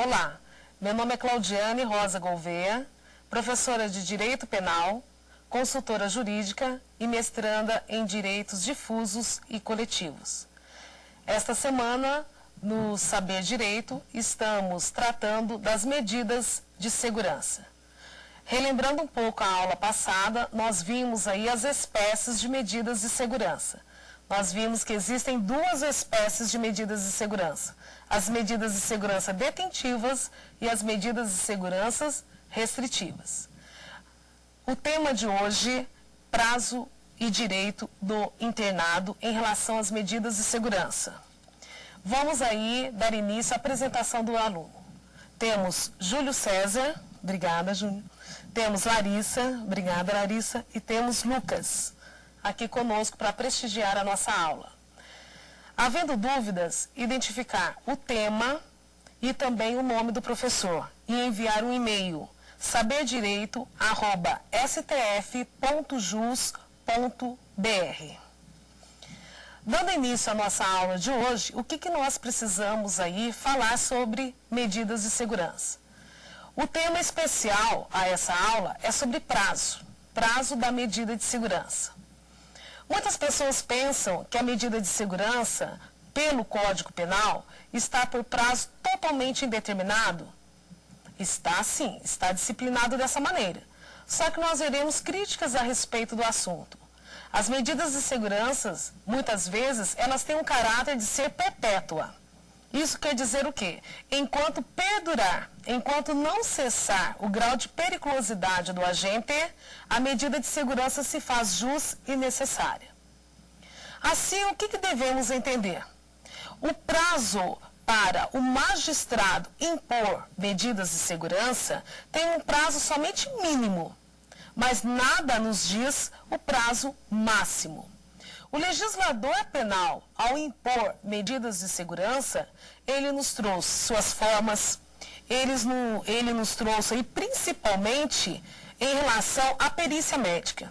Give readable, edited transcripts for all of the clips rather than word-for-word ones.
Olá, meu nome é Claudiane Rosa Gouveia, professora de Direito Penal, consultora jurídica e mestranda em Direitos Difusos e Coletivos. Esta semana, no Saber Direito, estamos tratando das medidas de segurança. Relembrando um pouco a aula passada, nós vimos aí as espécies de medidas de segurança. Nós vimos que existem duas espécies de medidas de segurança. As medidas de segurança detentivas e as medidas de segurança restritivas. O tema de hoje, prazo e direito do internado em relação às medidas de segurança. Vamos aí dar início à apresentação do aluno. Temos Júlio César, obrigada Júlio. Temos Larissa, obrigada Larissa, e temos Lucas, aqui conosco para prestigiar a nossa aula. Havendo dúvidas, identificar o tema e também o nome do professor e enviar um e-mail saberdireito@stf.jus.br. Dando início à nossa aula de hoje, o que nós precisamos aí falar sobre medidas de segurança? O tema especial a essa aula é sobre prazo da medida de segurança. Muitas pessoas pensam que a medida de segurança, pelo Código Penal, está por prazo totalmente indeterminado. Está sim, está disciplinado dessa maneira. Só que nós veremos críticas a respeito do assunto. As medidas de segurança, muitas vezes, elas têm um caráter de ser perpétua. Isso quer dizer o quê? Enquanto perdurar, enquanto não cessar o grau de periculosidade do agente, a medida de segurança se faz jus e necessária. Assim, o que devemos entender? O prazo para o magistrado impor medidas de segurança tem um prazo somente mínimo, mas nada nos diz o prazo máximo. O legislador penal, ao impor medidas de segurança, ele nos trouxe suas formas, ele nos trouxe, e principalmente em relação à perícia médica.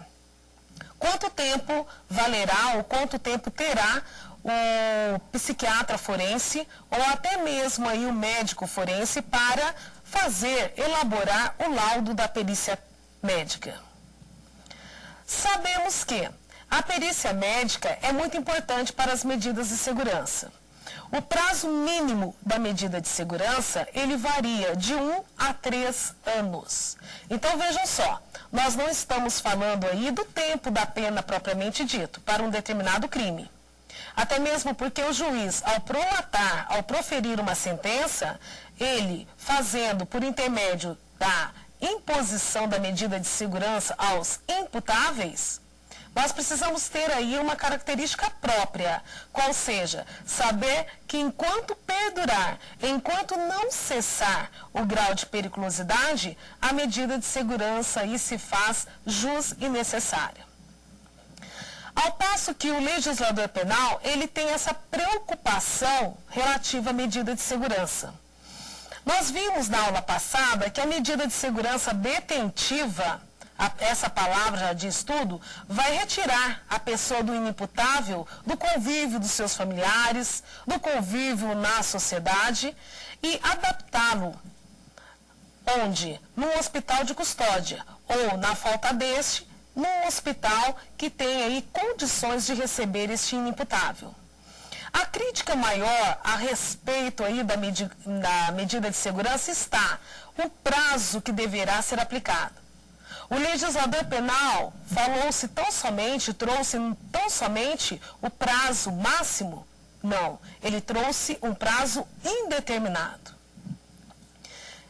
Quanto tempo valerá ou quanto tempo terá o psiquiatra forense ou até mesmo aí o médico forense para elaborar o laudo da perícia médica? Sabemos que a perícia médica é muito importante para as medidas de segurança. O prazo mínimo da medida de segurança, ele varia de 1 a 3 anos. Então, vejam só, nós não estamos falando aí do tempo da pena propriamente dito, para um determinado crime. Até mesmo porque o juiz, ao prolatar, ao proferir uma sentença, ele fazendo por intermédio da imposição da medida de segurança aos imputáveis, nós precisamos ter aí uma característica própria, qual seja, saber que enquanto perdurar, enquanto não cessar o grau de periculosidade, a medida de segurança aí se faz jus e necessária. Ao passo que o legislador penal, ele tem essa preocupação relativa à medida de segurança. Nós vimos na aula passada que a medida de segurança detentiva, essa palavra já diz tudo, vai retirar a pessoa do inimputável do convívio dos seus familiares, do convívio na sociedade e adaptá-lo onde? Num hospital de custódia ou, na falta deste, num hospital que tem aí condições de receber este inimputável. A crítica maior a respeito aí da medida de segurança está o prazo que deverá ser aplicado. O legislador penal trouxe tão somente o prazo máximo? Não, ele trouxe um prazo indeterminado.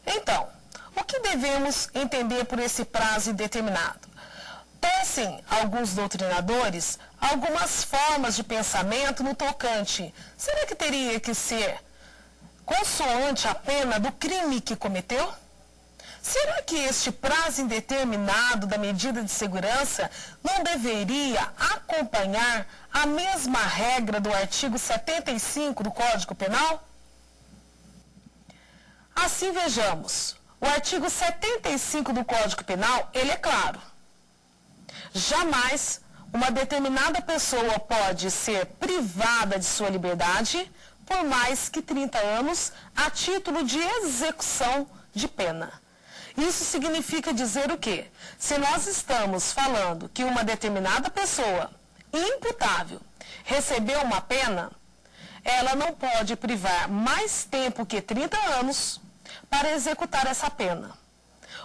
Então, o que devemos entender por esse prazo indeterminado? Tecem alguns doutrinadores algumas formas de pensamento no tocante. Será que teria que ser consoante a pena do crime que cometeu? Será que este prazo indeterminado da medida de segurança não deveria acompanhar a mesma regra do artigo 75 do Código Penal? Assim, vejamos, o artigo 75 do Código Penal, ele é claro. Jamais uma determinada pessoa pode ser privada de sua liberdade por mais que 30 anos a título de execução de pena. Isso significa dizer o quê? Se nós estamos falando que uma determinada pessoa imputável recebeu uma pena, ela não pode privar mais tempo que 30 anos para executar essa pena.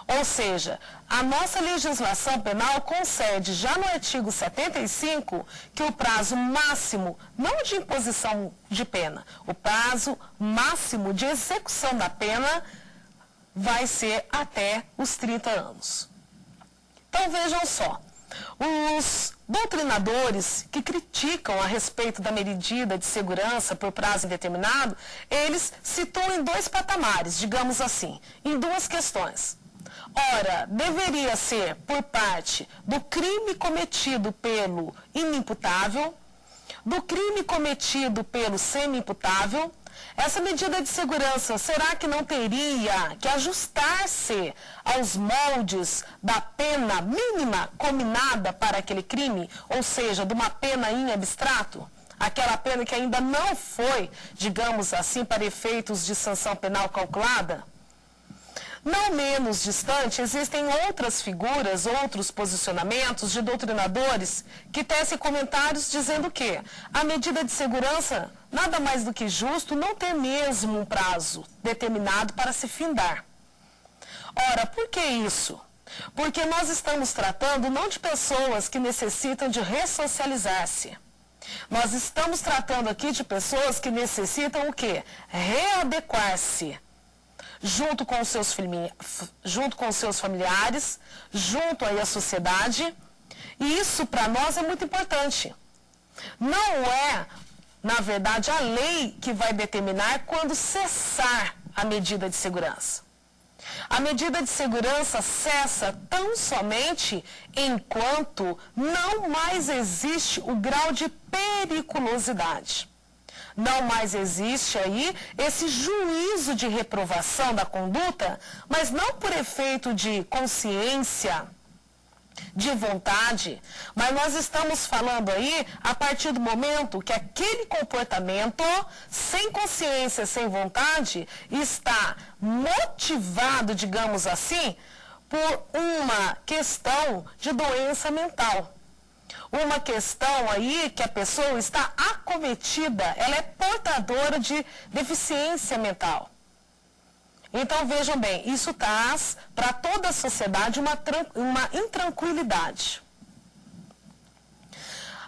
Ou seja, a nossa legislação penal concede já no artigo 75 que o prazo máximo, não de imposição de pena, o prazo máximo de execução da pena vai ser até os 30 anos. Então vejam só, os doutrinadores que criticam a respeito da medida de segurança por prazo indeterminado, eles situam em dois patamares, digamos assim, em duas questões. Ora, deveria ser por parte do crime cometido pelo inimputável, do crime cometido pelo semi-imputável. Essa medida de segurança, será que não teria que ajustar-se aos moldes da pena mínima combinada para aquele crime? Ou seja, de uma pena em abstrato? Aquela pena que ainda não foi, digamos assim, para efeitos de sanção penal calculada? Não menos distante, existem outras figuras, outros posicionamentos de doutrinadores que tecem comentários dizendo que a medida de segurança, nada mais do que justo, não ter mesmo um prazo determinado para se findar. Ora, por que isso? Porque nós estamos tratando não de pessoas que necessitam de ressocializar-se. Nós estamos tratando aqui de pessoas que necessitam o quê? Readequar-se. Junto com os seus familiares, junto aí à sociedade, e isso para nós é muito importante. Não é, na verdade, a lei que vai determinar quando cessar a medida de segurança. A medida de segurança cessa tão somente enquanto não mais existe o grau de periculosidade. Não mais existe aí esse juízo de reprovação da conduta, mas não por efeito de consciência, de vontade, mas nós estamos falando aí a partir do momento que aquele comportamento, sem consciência, sem vontade, está motivado, digamos assim, por uma questão de doença mental. Uma questão aí que a pessoa está acometida, ela é portadora de deficiência mental. Então vejam bem, isso traz para toda a sociedade uma intranquilidade.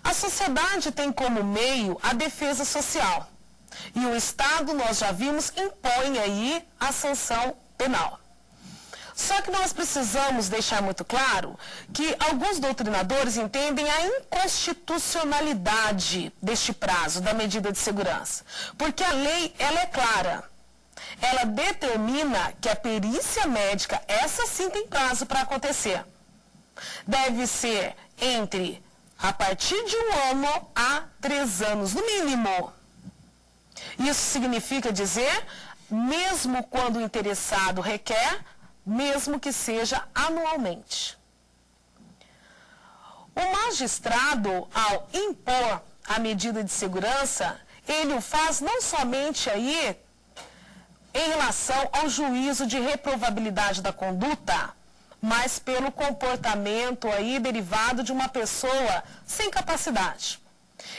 A sociedade tem como meio a defesa social. E o Estado, nós já vimos, impõe aí a sanção penal. Só que nós precisamos deixar muito claro que alguns doutrinadores entendem a inconstitucionalidade deste prazo, da medida de segurança. Porque a lei, ela é clara. Ela determina que a perícia médica, essa sim tem prazo para acontecer. Deve ser a partir de 1 ano a 3 anos, no mínimo. Isso significa dizer, mesmo quando o interessado requer, mesmo que seja anualmente. O magistrado, ao impor a medida de segurança, ele o faz não somente aí em relação ao juízo de reprovabilidade da conduta, mas pelo comportamento aí derivado de uma pessoa sem capacidade.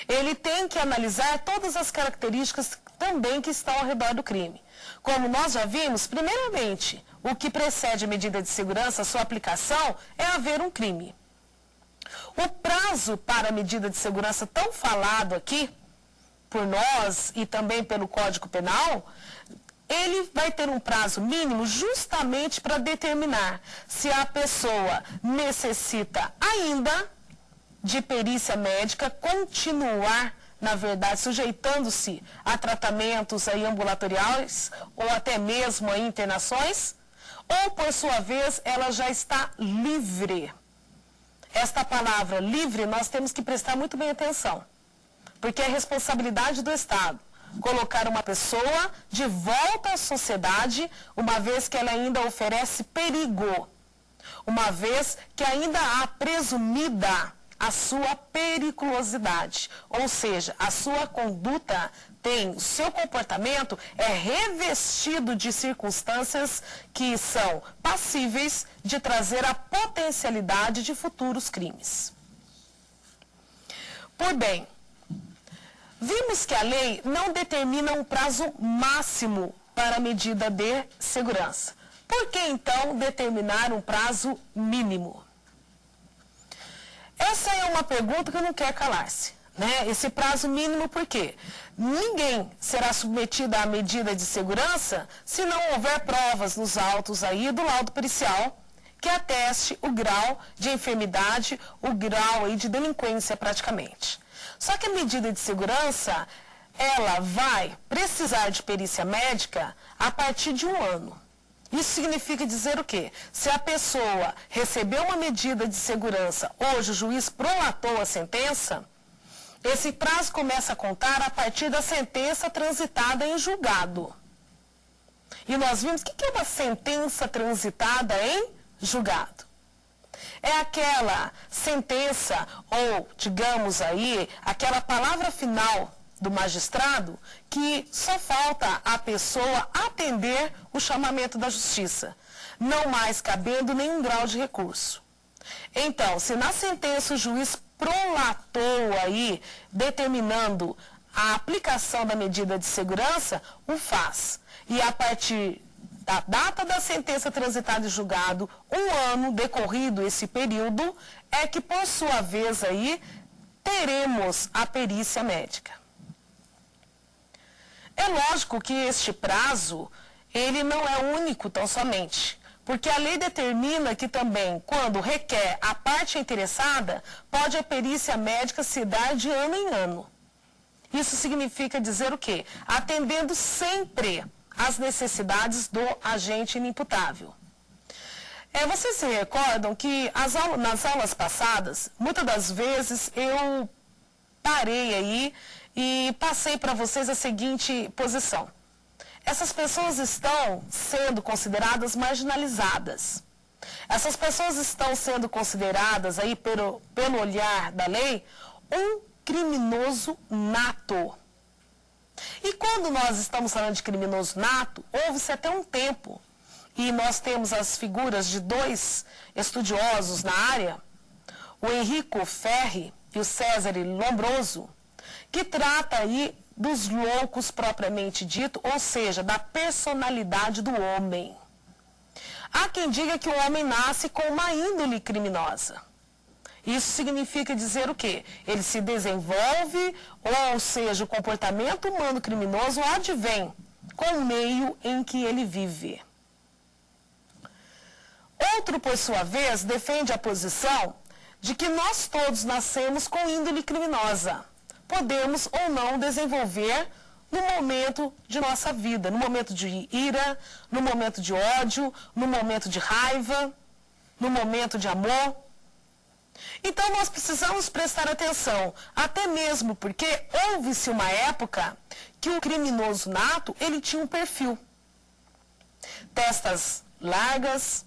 Ele tem que analisar todas as características também que estão ao redor do crime. Como nós já vimos, primeiramente, o que precede a medida de segurança, a sua aplicação, é haver um crime. O prazo para a medida de segurança tão falado aqui, por nós e também pelo Código Penal, ele vai ter um prazo mínimo justamente para determinar se a pessoa necessita ainda de perícia médica, continuar, na verdade, sujeitando-se a tratamentos aí ambulatoriais ou até mesmo a internações, ou, por sua vez, ela já está livre. Esta palavra livre nós temos que prestar muito bem atenção, porque é responsabilidade do Estado colocar uma pessoa de volta à sociedade, uma vez que ela ainda oferece perigo, uma vez que ainda há presumida a sua periculosidade, ou seja, a sua conduta o seu comportamento é revestido de circunstâncias que são passíveis de trazer a potencialidade de futuros crimes. Pois bem, vimos que a lei não determina um prazo máximo para a medida de segurança. Por que então determinar um prazo mínimo? Essa é uma pergunta que não quer calar-se. Esse prazo mínimo, por quê? Ninguém será submetido à medida de segurança se não houver provas nos autos aí do laudo pericial que ateste o grau de enfermidade, o grau aí de delinquência praticamente. Só que a medida de segurança, ela vai precisar de perícia médica a partir de 1 ano. Isso significa dizer o quê? Se a pessoa recebeu uma medida de segurança, hoje o juiz prolatou a sentença, esse prazo começa a contar a partir da sentença transitada em julgado. E nós vimos o que é uma sentença transitada em julgado. É aquela sentença, ou digamos aí, aquela palavra final do magistrado que só falta a pessoa atender o chamamento da justiça, não mais cabendo nenhum grau de recurso. Então, se na sentença o juiz prolatou aí, determinando a aplicação da medida de segurança, o faz. E a partir da data da sentença transitada em julgado, 1 ano decorrido esse período, é que por sua vez aí teremos a perícia médica. É lógico que este prazo, ele não é único tão somente, porque a lei determina que também, quando requer a parte interessada, pode a perícia médica se dar de ano em ano. Isso significa dizer o quê? Atendendo sempre às necessidades do agente inimputável. Vocês se recordam que nas aulas passadas, muitas das vezes eu parei aí e passei para vocês a seguinte posição. Essas pessoas estão sendo consideradas marginalizadas. Essas pessoas estão sendo consideradas aí pelo olhar da lei um criminoso nato. E quando nós estamos falando de criminoso nato, houve-se até um tempo, e nós temos as figuras de 2 estudiosos na área, o Enrico Ferri e o César Lombroso, que trata aí dos loucos propriamente dito, ou seja, da personalidade do homem. Há quem diga que o homem nasce com uma índole criminosa. Isso significa dizer o quê? Ele se desenvolve, ou seja, o comportamento humano criminoso advém com o meio em que ele vive. Outro, por sua vez, defende a posição de que nós todos nascemos com índole criminosa. Podemos ou não desenvolver no momento de nossa vida, no momento de ira, no momento de ódio, no momento de raiva, no momento de amor. Então nós precisamos prestar atenção, até mesmo porque houve-se uma época que o criminoso nato, ele tinha um perfil. Testas largas,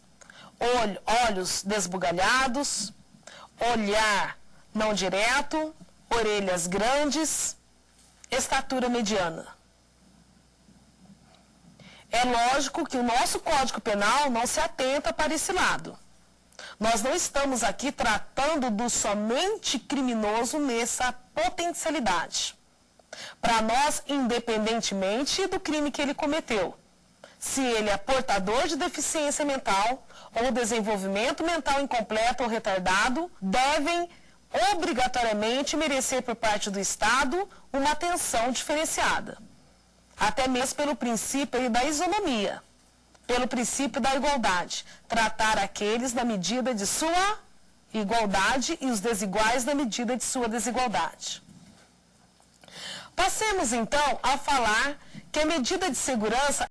olhos desbugalhados, olhar não direto, orelhas grandes, estatura mediana. É lógico que o nosso Código Penal não se atenta para esse lado. Nós não estamos aqui tratando do somente criminoso nessa potencialidade. Para nós, independentemente do crime que ele cometeu, se ele é portador de deficiência mental ou desenvolvimento mental incompleto ou retardado, devem obrigatoriamente merecer por parte do Estado uma atenção diferenciada. Até mesmo pelo princípio da isonomia, pelo princípio da igualdade. Tratar aqueles na medida de sua igualdade e os desiguais na medida de sua desigualdade. Passemos então a falar que a medida de segurança